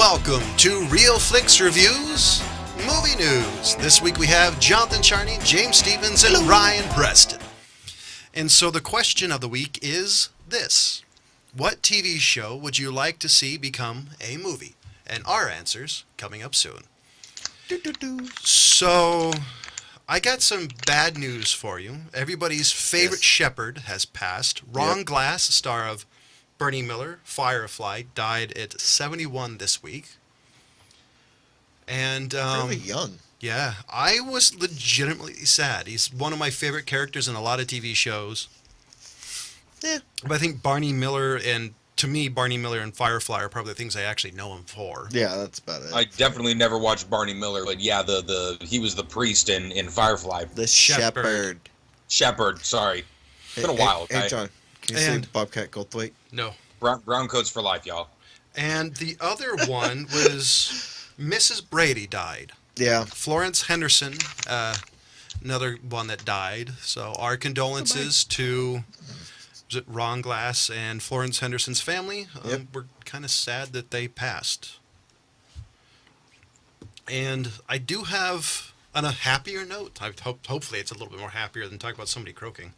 welcome to Real Flix Reviews Movie News. This week we have Jonathan Charney, James Stevens, and Ryan Preston. And so the question of the week is this. What TV show would you like to see become a movie? And our answers coming up soon. So, I got some bad news for you. Everybody's favorite Shepherd has passed. Ron Glass, star of Bernie Miller, Firefly, died at 71 this week. And really young. Yeah, I was legitimately sad. He's one of my favorite characters in a lot of TV shows. Yeah. But I think Barney Miller and Firefly are probably the things I actually know him for. Yeah, that's about it. I definitely never watched Barney Miller, but yeah, he was the priest in Firefly. The Shepherd. Shepherd, sorry. It's been a while, okay? Hey, John, can you say Bobcat Goldthwait? No. Brown coats for life, y'all. And the other one was Mrs. Brady died. Yeah. Florence Henderson, another one that died. So our condolences to Ron Glass and Florence Henderson's family. We're kind of sad that they passed. And I do have, on a happier note, hopefully it's a little bit more happier than talk about somebody croaking.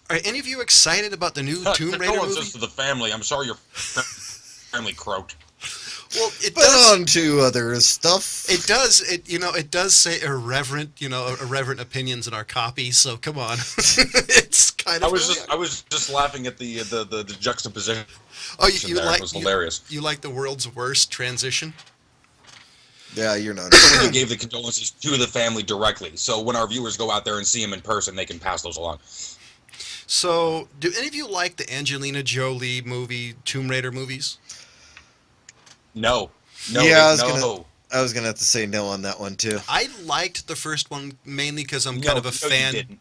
Are any of you excited about the new Tomb Raider movie? Condolences to the family. I'm sorry your family croaked. Well, it but does. On to other stuff. It does. It does say irreverent opinions in our copy. So come on, it's kind of. I was just laughing at the juxtaposition. Oh, you there. Like It was hilarious. You like the world's worst transition? Yeah, you're not. Someone gave the condolences to the family directly. So when our viewers go out there and see him in person, they can pass those along. So, do any of you like the Angelina Jolie movie, Tomb Raider movies? No. Yeah, I was gonna have to say no on that one too. I liked the first one mainly because I'm kind of a fan. You didn't.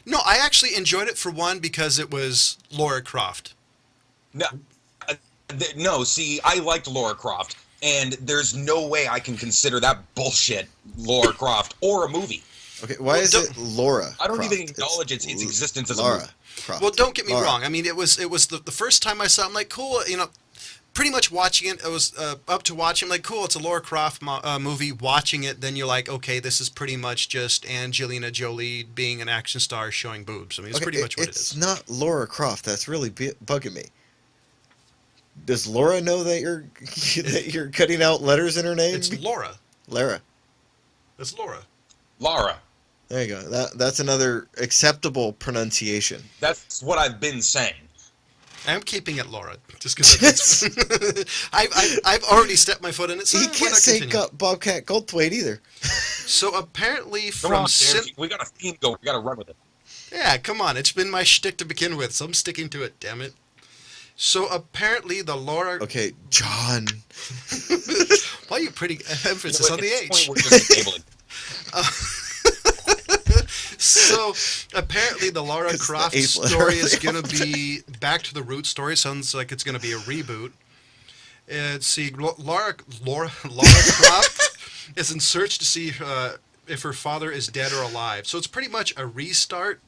No, I actually enjoyed it for one because it was Lara Croft. No, see, I liked Lara Croft, and there's no way I can consider that bullshit Lara Croft or a movie. Okay, why is it Laura? I don't Croft? even acknowledge its existence as a Lara movie. Croft. Well, don't get me wrong. I mean, it was the first time I saw it, I'm like, cool, pretty much watching it, I was up to watching, like, cool, it's a Lara Croft movie. Watching it, then you're like, okay, this is pretty much just Angelina Jolie being an action star showing boobs. I mean, it's pretty much what it is. It's not Lara Croft. That's really bugging me. Does Laura know that you're cutting out letters in her name? It's Laura. Lara. It's Laura. Lara. There you go. That's another acceptable pronunciation. That's what I've been saying. I'm keeping it Laura, just because I've already stepped my foot in it. So he can't say Bobcat Goldthwait either. So apparently we got a theme going. We got to run with it. Yeah, come on. It's been my shtick to begin with, so I'm sticking to it, damn it. So apparently the Laura... Okay, John. Why are you putting emphasis on the H? At this point, we're just enabling. So apparently the Lara Croft story is going to be back to the root story. Sounds like it's going to be a reboot. See, Lara Croft is in search to see if her father is dead or alive. So it's pretty much a restart.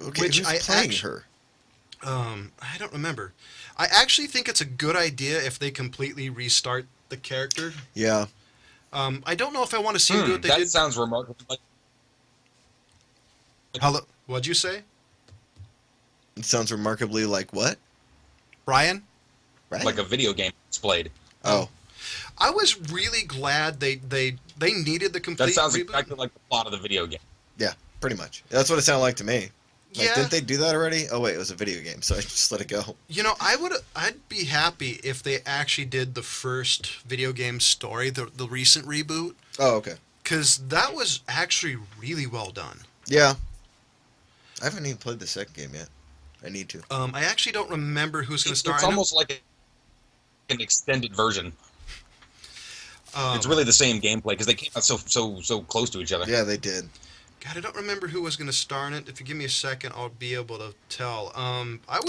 Okay, who's playing her? I don't remember. I actually think it's a good idea if they completely restart the character. Yeah. I don't know if I want to see them do what they did. That sounds remarkable. Hello, what'd you say? It sounds remarkably like what? Brian? Right. Like a video game displayed. Oh. I was really glad they needed the complete That sounds reboot. exactly like the plot of the video game. Yeah, pretty much. That's what it sounded like to me. Like, Yeah. didn't they do that already? Oh wait, it was a video game, so I just let it go. I'd be happy if they actually did the first video game story, the recent reboot, Oh, okay. because that was actually really well done. Yeah. I haven't even played the second game yet. I need to. I actually don't remember who's going to star It's in it. almost like an extended version. It's really the same gameplay because they came out so close to each other. Yeah, they did. God, I don't remember who was going to star in it. If you give me a second, I'll be able to tell. I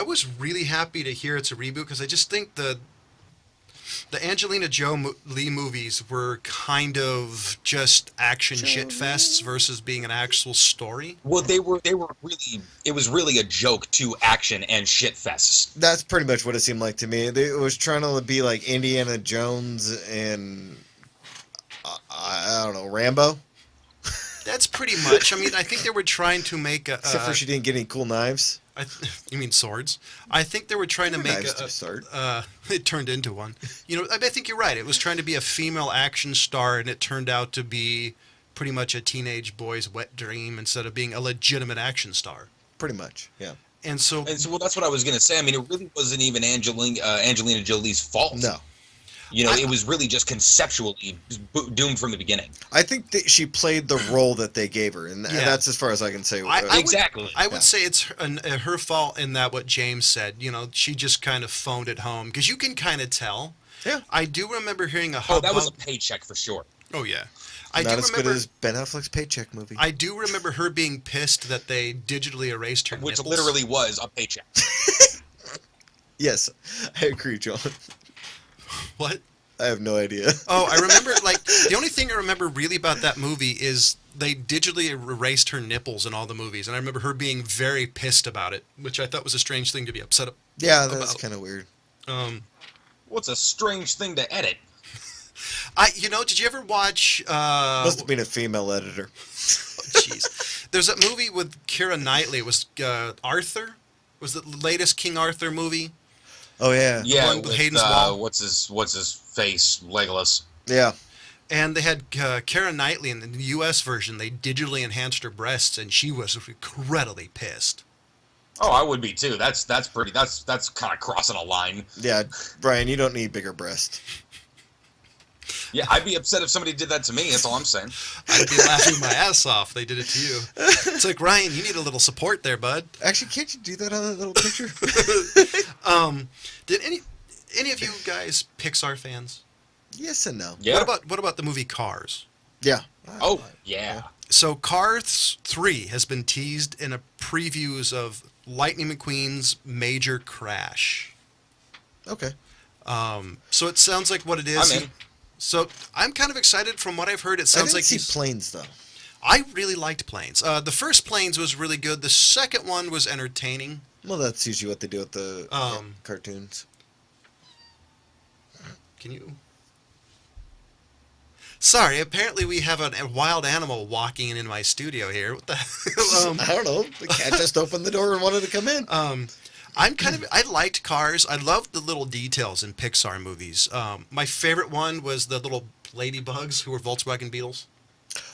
was really happy to hear it's a reboot because I just think the Angelina Jolie movies were kind of just action shit fests versus being an actual story. Well, they were really. It was really a joke to action and shit fests. That's pretty much what it seemed like to me. It was trying to be like Indiana Jones and I don't know, Rambo. That's pretty much. I mean, I think they were trying to make a. Except for she didn't get any cool knives. You mean swords? I think they were trying to make it turned into one. You know, I think you're right. It was trying to be a female action star, and it turned out to be pretty much a teenage boy's wet dream instead of being a legitimate action star. Pretty much, yeah. And so well, that's what I was gonna say. I mean, it really wasn't even Angelina Jolie's fault. No. You know, it was really just conceptually doomed from the beginning. I think that she played the role that they gave her, and that's as far as I can say. Exactly. I would say it's her fault in that what James said. You know, she just kind of phoned it home because you can kind of tell. Yeah. I do remember hearing a hubbub. Oh, that was a paycheck for sure. Oh, yeah. Not as good as Ben Affleck's Paycheck movie. I do remember her being pissed that they digitally erased her nipples. Which literally was a paycheck. Yes, I agree, John. What? I have no idea. Oh, I remember, like, the only thing I remember really about that movie is they digitally erased her nipples in all the movies, and I remember her being very pissed about it, which I thought was a strange thing to be upset about. Yeah, that's kind of weird. What's a strange thing to edit? Did you ever watch... Must have been a female editor. Jeez. There's that movie with Keira Knightley. It was Arthur? Was the latest King Arthur movie? Oh yeah, yeah. With, Hayden's what's his face? Legolas. Yeah. And they had Keira Knightley in the U.S. version. They digitally enhanced her breasts, and she was incredibly pissed. Oh, I would be too. That's pretty. That's kind of crossing a line. Yeah, Brian, you don't need bigger breasts. Yeah, I'd be upset if somebody did that to me. That's all I'm saying. I'd be laughing my ass off if they did it to you. It's like, Ryan, you need a little support there, bud. Actually, can't you do that on that little picture? Did any of you guys Pixar fans? Yes and no. Yeah. What about the movie Cars? Yeah. Oh, yeah. So Cars 3 has been teased in a previews of Lightning McQueen's Major Crash. Okay. So it sounds like what it is. I'm in. So I'm kind of excited from what I've heard. It sounds like see planes though. I really liked Planes. The first Planes was really good. The second one was entertaining. Well, that's usually what they do with the cartoons. Can you? Sorry, apparently we have a wild animal walking in my studio here. What the hell? I don't know. The cat just opened the door and wanted to come in. I liked Cars. I loved the little details in Pixar movies. My favorite one was the little ladybugs who were Volkswagen Beetles.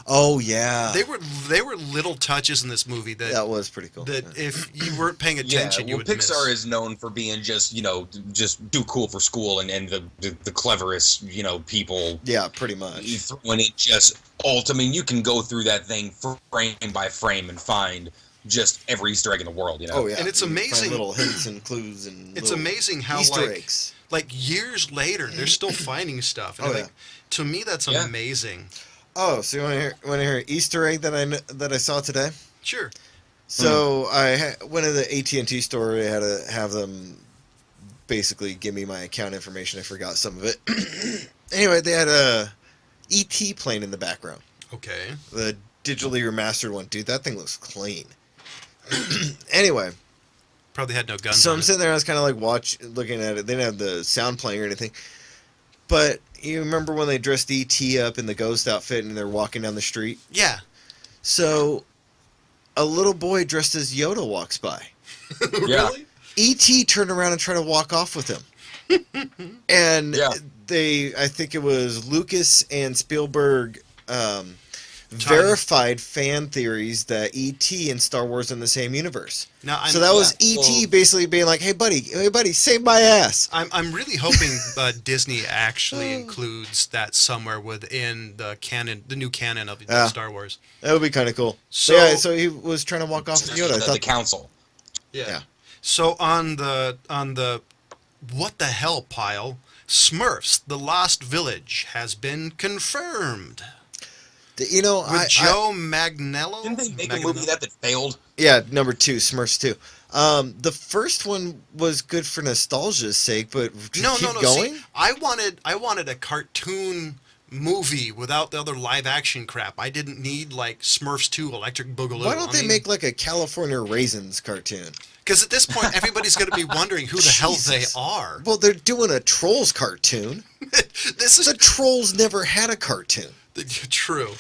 Oh yeah. They were little touches in this movie that was pretty cool. That if you weren't paying attention, you would Pixar miss. is known for being just do cool for school and the cleverest people. Yeah, pretty much. When it just I mean, you can go through that thing frame by frame and find just every Easter egg in the world. Oh yeah. And it's amazing. Little hints and clues and it's amazing how Easter eggs. Like years later, they're still finding stuff. And to me, that's amazing. Oh, so you want to hear an Easter egg that I saw today? Sure. So I went to the AT&T store. I had to have them basically give me my account information. I forgot some of it. Anyway, they had a ET plane in the background. Okay. The digitally remastered one. Dude, that thing looks clean. Anyway. Probably had no guns. So I'm sitting there. I was kind of like looking at it. They didn't have the sound playing or anything. But you remember when they dressed E.T. up in the ghost outfit and they're walking down the street? Yeah. So a little boy dressed as Yoda walks by. Really? E.T. turned around and tried to walk off with him. And I think it was Lucas and Spielberg verified fan theories that E.T. and Star Wars are in the same universe. So that was E.T. basically being like, hey buddy, save my ass. I'm really hoping Disney actually includes that somewhere within the canon, the new canon of Star Wars. That would be kind of cool. So he was trying to walk off with Yoda. The council. Yeah. So on the what the hell pile, Smurfs: The Lost Village has been confirmed. You know, with Joe Manganiello. Didn't they make a movie that failed? Yeah, number 2, Smurfs 2. The first one was good for nostalgia's sake, but No. going? See, I wanted a cartoon movie without the other live action crap. I didn't need like Smurfs 2 Electric Boogaloo. Why don't they make like a California Raisins cartoon? Because at this point, everybody's going to be wondering who the hell they are. Well, they're doing a Trolls cartoon. The Trolls never had a cartoon. True.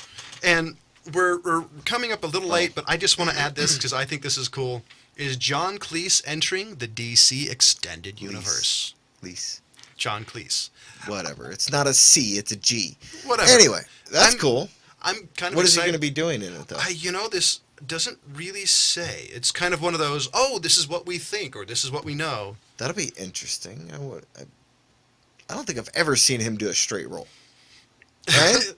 And we're coming up a little late, but I just want to add this because I think this is cool. Is John Cleese entering the DC Extended Universe? Cleese. John Cleese. Whatever. It's not a C, it's a G. Whatever. Anyway, that's cool. I'm kind of What excited. is he going to be doing in it, though? This doesn't really say. It's kind of one of those, oh, this is what we think, or this is what we know. That'll be interesting. I don't think I've ever seen him do a straight roll. Right?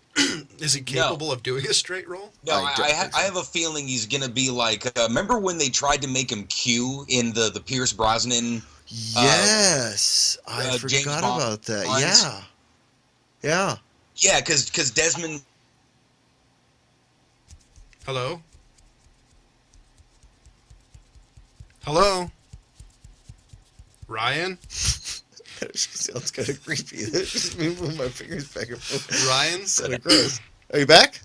Is he capable of doing a straight roll? No, I have a feeling he's going to be like, remember when they tried to make him Q in the Pierce Brosnan? Yes. I forgot about that. Yeah. Yeah. Yeah, because Desmond... Hello? Hello? Ryan? That sounds kind of creepy. Just moving my fingers back and forth. Ryan? Kind of gross. Are you back?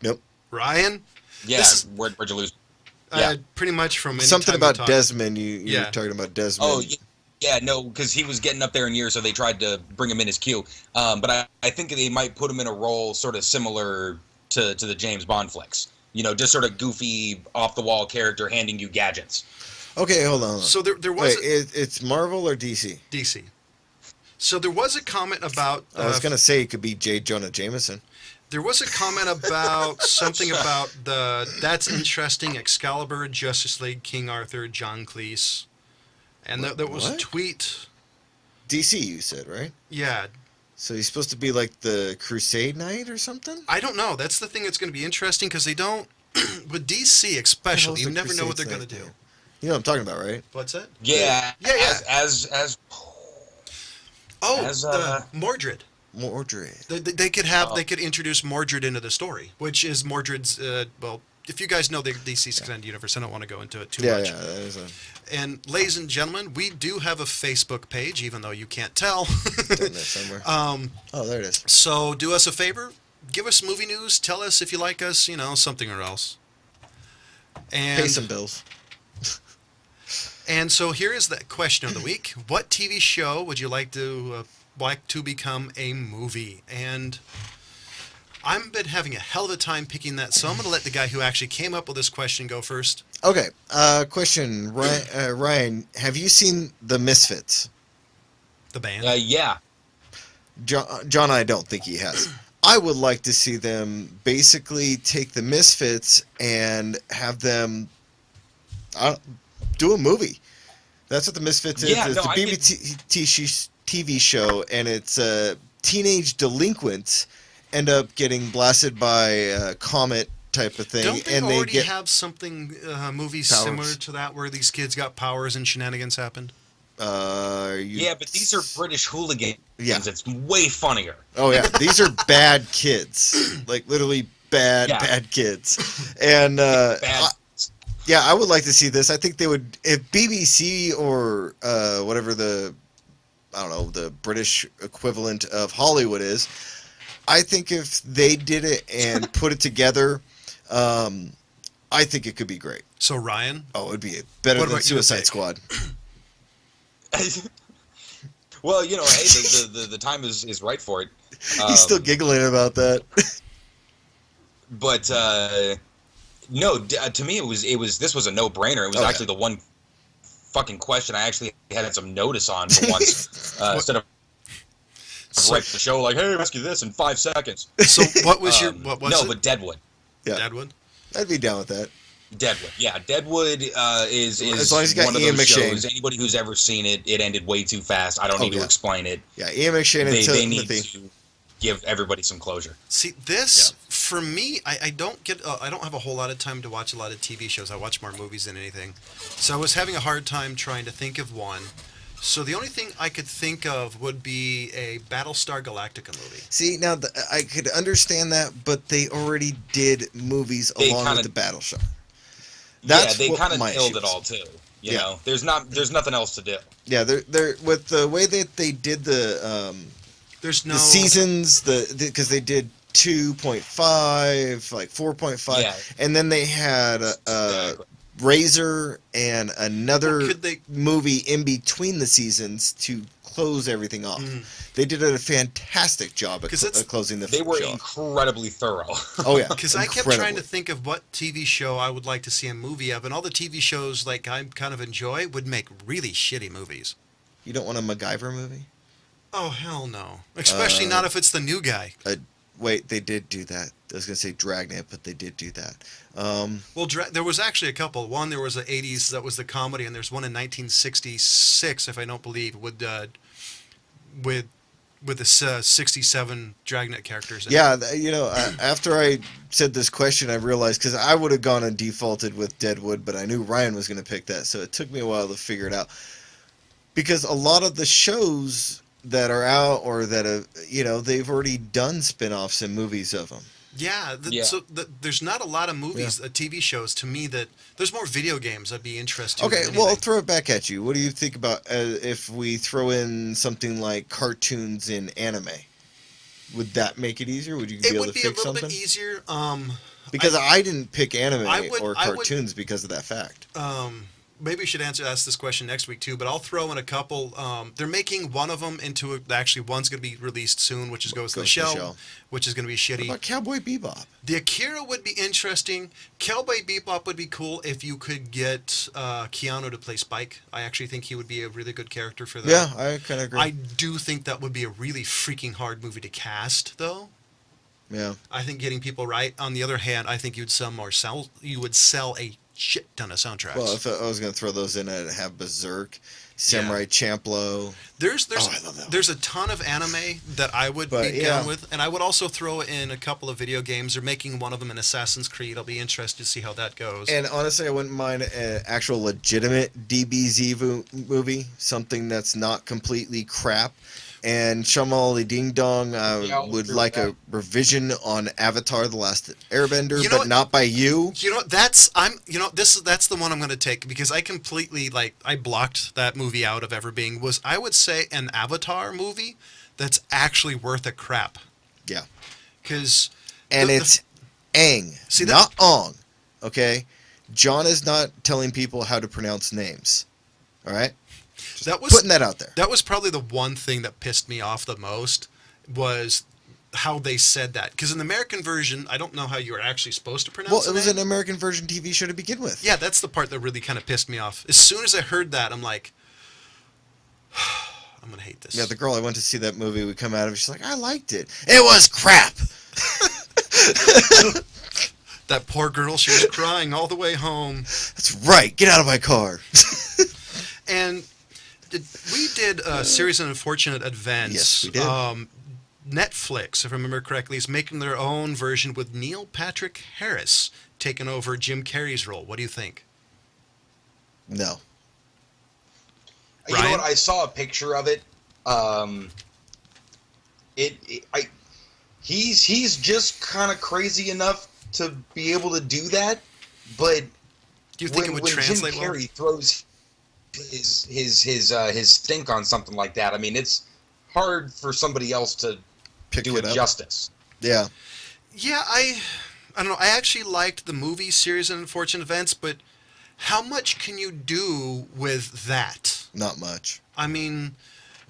Nope. Ryan? Yeah, where'd you lose? Yeah. Pretty much from any something time about we talk. Desmond. You were talking about Desmond. Oh, yeah, no, because he was getting up there in years, so they tried to bring him in as Q. But I think they might put him in a role sort of similar to the James Bond flicks. You know, just sort of goofy, off-the-wall character handing you gadgets. Okay, hold on. So there was... Wait, it's Marvel or DC? DC. So there was a comment about... I was going to say it could be J. Jonah Jameson. There was a comment about something about that's interesting, Excalibur, Justice League, King Arthur, John Cleese. And there was a tweet... DC, you said, right? Yeah. So he's supposed to be like the Crusade Knight or something? I don't know. That's the thing that's going to be interesting because they don't... with DC especially, you never know what they're going to do. You know what I'm talking about, right? What's that? Yeah. Yeah. Mordred. Mordred. They could introduce Mordred into the story, which is Mordred's. Well, if you guys know the DC Extended Universe, I don't want to go into it too much. Yeah, that is a... And ladies and gentlemen, we do have a Facebook page, even though you can't tell. It's in there somewhere. Oh, there it is. So do us a favor, give us movie news, tell us if you like us, something or else. And pay some bills. And so here is the question of the week: what TV show would you like to become a movie? And I've been having a hell of a time picking that, so I'm going to let the guy who actually came up with this question go first. Okay. Question, Ryan, have you seen The Misfits? The band? Yeah. John, I don't think he has. I would like to see them basically take The Misfits and have them do a movie. That's what The Misfits is. Yeah, it's a BBC TV show, and it's teenage delinquents end up getting blasted by a comet type of thing. Don't they and already have something, movies powers. similar to that where these kids got powers and shenanigans happened? Yeah, but these are British hooligans. Yeah. It's way funnier. Oh, yeah. These are bad kids. Like, literally bad kids. And, yeah, I would like to see this. I think they would, if BBC or whatever the British equivalent of Hollywood is, I think if they did it and put it together, I think it could be great. So Ryan? Oh, it would be better than Suicide Squad. Well, hey, the time is right for it. He's still giggling about that. But no, to me this was a no-brainer. It was actually the one fucking question I actually had some notice on for once instead of write the show like, hey, ask you this in 5 seconds. So what was what was it? But Deadwood. Yeah. Deadwood? I'd be down with that. Deadwood. Yeah, Deadwood is as long as you got one of Ian those McShane. shows. Anybody who's ever seen it, it ended way too fast. I don't need to explain it. Yeah, Ian McShane and they need Timothy. to give everybody some closure. See, this, for me, I don't have a whole lot of time to watch a lot of TV shows. I watch more movies than anything. So I was having a hard time trying to think of one. So the only thing I could think of would be a Battlestar Galactica movie. See, now I could understand that, but they already did movies They along kinda- with the Battleship. Yeah, they what kind of my nailed issue it is. all too. You Yeah. know, there's nothing else to do. Yeah, they're with the way that they did There's no the seasons, because they did 2.5, like 4.5, Yeah. and then they had Exactly. Razor and another Well, could they- movie in between the seasons to close everything off. They did a fantastic job at 'Cause it's- closing the They were show. incredibly thorough. Oh yeah, Because I kept trying to incredibly. think of what TV show I would like to see a movie of, and all the TV shows like I kind of enjoy would make really shitty movies. You don't want a MacGyver movie? Oh hell no! Especially not if it's the new guy. Wait, they did do that. I was gonna say Dragnet, but they did do that. Well, there was actually a couple. One, there was the '80s that was the comedy, and there's one in 1966, if I don't believe, with the 67 Dragnet characters. In it. Yeah, after I said this question, I realized, because I would have gone and defaulted with Deadwood, but I knew Ryan was going to pick that, so it took me a while to figure it out. Because a lot of the shows that are out, or that have, they've already done spin-offs and movies of them. Yeah, Yeah. so there's not a lot of movies, TV shows to me that there's more video games I'd be interested in. Okay, than well, I'll anything. throw it back at you. What do you think about if we throw in something like cartoons in anime? Would that make it easier? Would you be It able would to be a fix little something? bit easier. Because I didn't pick anime I would- or I would- cartoons because of that fact. Maybe we should ask this question next week too, but I'll throw in a couple. They're making one of them into actually one's going to be released soon, which is Goes to the Shell, which is going to be What shitty. about Cowboy Bebop? The Akira would be interesting. Cowboy Bebop would be cool if you could get Keanu to play Spike. I actually think he would be a really good character for that. Yeah, I kind of agree. I do think that would be a really freaking hard movie to cast, though. Yeah. I think getting people right. On the other hand, I think you would sell a shit ton of soundtracks. Well, if I was going to throw those in, I'd have Berserk, Samurai Champloo. There's I love that there's a ton of anime that I would But, be yeah. down with, and I would also throw in a couple of video games. They're making one of them in Assassin's Creed. I'll be interested to see how that goes. And honestly, I wouldn't mind an actual legitimate DBZ movie, something that's not completely crap. And Shamali Ding Dong Yeah, I'll would agree like with a revision on Avatar: The Last Airbender, You know but what? not by you. You know that's that's the one I'm going to take, because I completely I blocked that movie out of ever being I would say an Avatar movie that's actually worth a crap, Yeah. because And it's Aang, See, not Ong. Okay? John is not telling people how to pronounce names. All right? that was Putting that out there. That was probably the one thing that pissed me off the most, was how they said that. Because in the American version, I don't know how you were actually supposed to pronounce Well, the it was name. an American version TV show to begin with. Yeah, that's the part that really kind of pissed me off. As soon as I heard that, I'm like, I'm going to hate this. Yeah, the girl I went to see that movie would come out of it. She's like, I liked it. It was crap. That poor girl, she was crying all the way home. That's right. Get out of my car. And we did a series of Unfortunate Events. Yes, we did. Netflix, if I remember correctly, is making their own version with Neil Patrick Harris taking over Jim Carrey's role. What do you think? No. You know Ryan? what? I saw a picture of it. He's just kind of crazy enough to be able to do that, but Do you think it would when translate Jim well? Carrey throws his stink on something like that, I mean, it's hard for somebody else to Pick do it it up. justice. Yeah. Yeah, I don't know. I actually liked the movie series of Unfortunate Events, but how much can you do with that? Not much. I mean,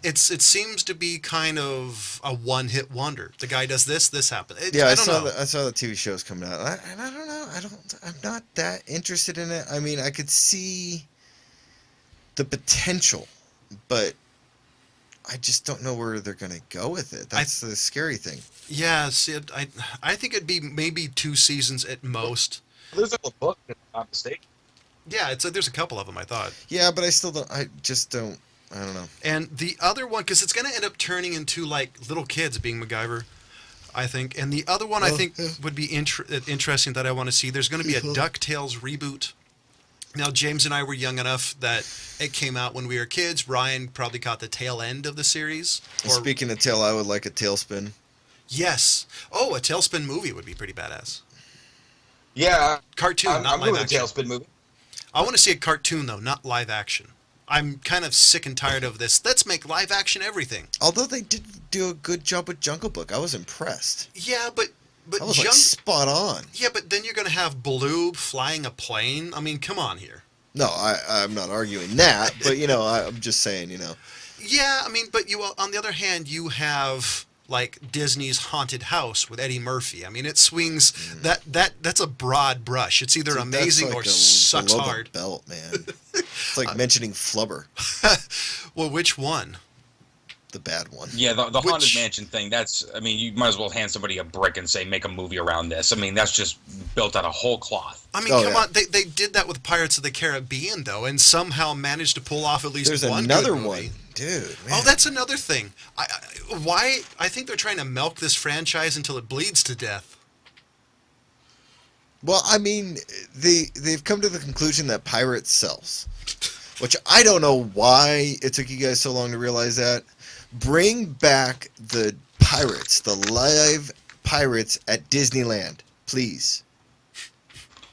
it seems to be kind of a one-hit wonder. The guy does this happens. Yeah, I don't know. I saw the TV shows coming out. And I don't know. I'm not that interested in it. I mean, I could see the potential, but I just don't know where they're going to go with it. That's the scary thing. Yeah, see, I think it'd be maybe 2 seasons at most. There's a book, if I'm not mistaken. Yeah, there's a couple of them, I thought. Yeah, but I still don't. I just don't. I don't know. And the other one, because it's going to end up turning into like little kids being MacGyver, I think. And the other one I think would be interesting that I want to see. There's going to be a DuckTales reboot. Now, James and I were young enough that it came out when we were kids. Ryan probably caught the tail end of the series. And speaking of tail, I would like a Tailspin. Yes. Oh, a Tailspin movie would be pretty badass. Yeah. Cartoon, not live action. I'm Tailspin movie. I want to see a cartoon, though, not live action. I'm kind of sick and tired of this. Let's make live action everything. Although they did do a good job with Jungle Book. I was impressed. Yeah, but I was like spot on. Yeah, but then you're going to have Baloo flying a plane. I mean, come on here. No, I'm not arguing that, but I'm just saying, Yeah, I mean, but on the other hand, you have like Disney's Haunted House with Eddie Murphy. I mean, it swings that's a broad brush. It's either amazing or sucks hard. The belt, man. It's like mentioning Flubber. Well, which one? The bad one. Yeah, the Haunted Mansion thing, you might as well hand somebody a brick and say, make a movie around this. I mean, that's just built out of whole cloth. I mean, come on. They did that with Pirates of the Caribbean, though, and somehow managed to pull off at least one good movie. There's another one. Dude, man. Oh, that's another thing. I think they're trying to milk this franchise until it bleeds to death. Well, I mean, they've come to the conclusion that Pirates sells. Which I don't know why it took you guys so long to realize that. Bring back the pirates, the live pirates at Disneyland, please.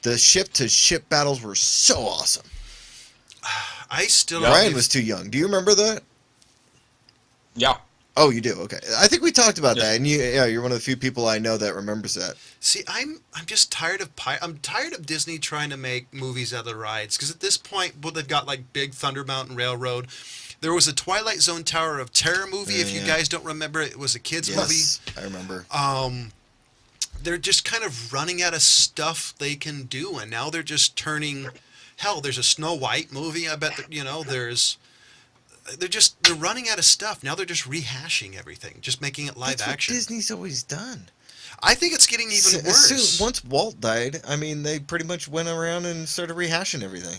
The ship-to-ship battles were so awesome. Ryan was too young. Do you remember that? Yeah. Oh, you do? Okay. I think we talked about that, and you're one of the few people I know that remembers that. See, I'm just tired of I'm tired of Disney trying to make movies out of the rides, because at this point, they've got like Big Thunder Mountain Railroad. There was a Twilight Zone Tower of Terror movie. If you guys don't remember, it was a kids movie. Yes, I remember. They're just kind of running out of stuff they can do, and now they're just turning. Hell, there's a Snow White movie. I bet that there's. They're running out of stuff. Now they're just rehashing everything, just making it live action. That's what Disney's always done. I think it's getting even worse. Once Walt died, I mean, they pretty much went around and started rehashing everything.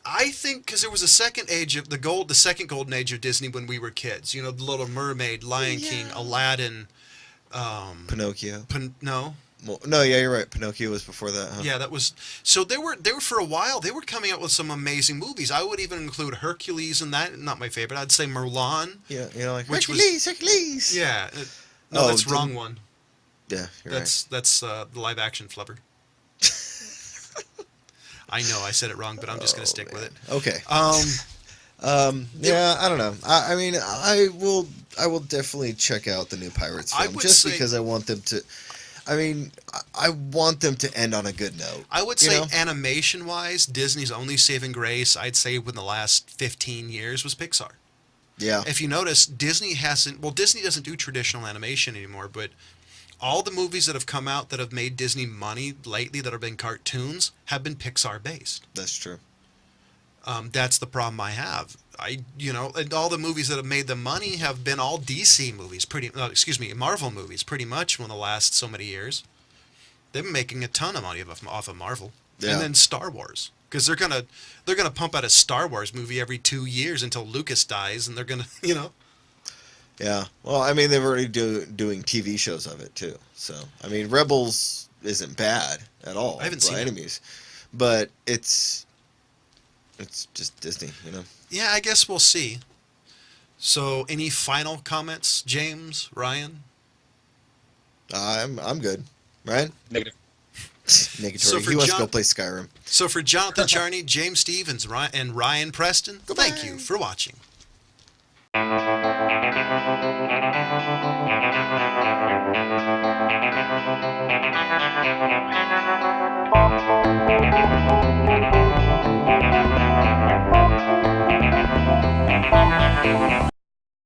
I think because there was a second age of the second golden age of Disney when we were kids. The Little Mermaid, Lion King, Aladdin, Pinocchio. You're right. Pinocchio was before that. Huh? Yeah, that was. So they were for a while. They were coming out with some amazing movies. I would even include Hercules in that. Not my favorite. I'd say Mulan. Yeah, like Hercules. Yeah. No, that's the wrong one. Yeah, that's the live action Flubber. I know I said it wrong, but I'm just going to stick with it. Okay. Yeah, I don't know. I mean, I will definitely check out the new Pirates film because I want them to. I mean, I want them to end on a good note. I would say animation-wise, Disney's only saving grace, I'd say, within the last 15 years was Pixar. Yeah. If you notice, Disney doesn't do traditional animation anymore, but all the movies that have come out that have made Disney money lately that have been cartoons have been Pixar-based. That's true. That's the problem I have. And all the movies that have made them money have been all DC movies, Marvel movies, pretty much in the last so many years. They've been making a ton of money off of Marvel, and then Star Wars, because they're gonna pump out a Star Wars movie every 2 years until Lucas dies, and they're gonna, Yeah. Well, I mean, they've already doing TV shows of it too. So, I mean, Rebels isn't bad at all. I haven't seen enemies, but it's just Disney, Yeah, I guess we'll see. So, any final comments, James, Ryan? I'm good. Ryan? Negative. Negatory. He wants to go play Skyrim. So for Jonathan Charney, James Stevens, and Ryan Preston, thank you for watching.